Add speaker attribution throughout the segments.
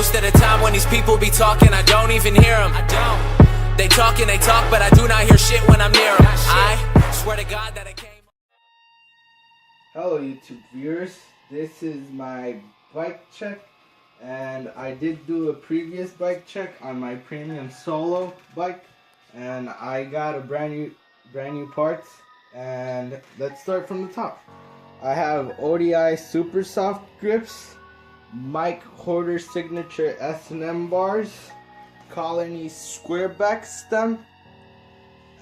Speaker 1: Most of the time when these people be talking, I don't even hear them. They talk and they talk, but I do not hear shit when I'm near them. I swear to God that I came.
Speaker 2: Hello YouTube viewers, this is my bike check, and I did do a previous bike check on my premium solo bike, and I got a brand new parts. And let's start from the top. I have ODI super soft grips, Mike Horder signature S&M bars, Colony square back stem,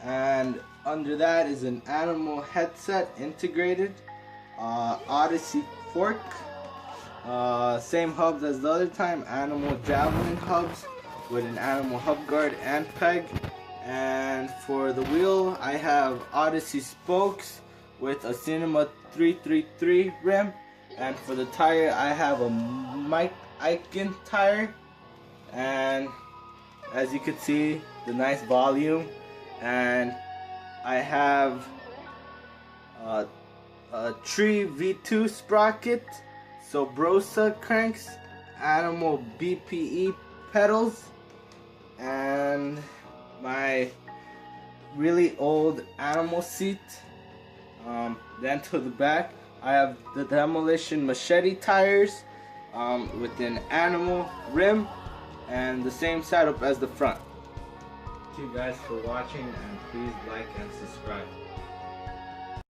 Speaker 2: and under that is an Animal headset integrated, Odyssey fork, same hubs as the other time, Animal javelin hubs with an Animal hub guard and peg. And for the wheel, I have Odyssey spokes with a Cinema 333 rim. And for the tire, I have a Mike Aiken tire. And as you can see, the nice volume. And I have a Tree V2 sprocket, Sobrosa cranks, Animal BPE pedals, and my really old Animal seat. Then to the back, I have the Demolition Machete tires with an Animal rim and the same setup as the front. Thank you guys for watching, and please like and subscribe.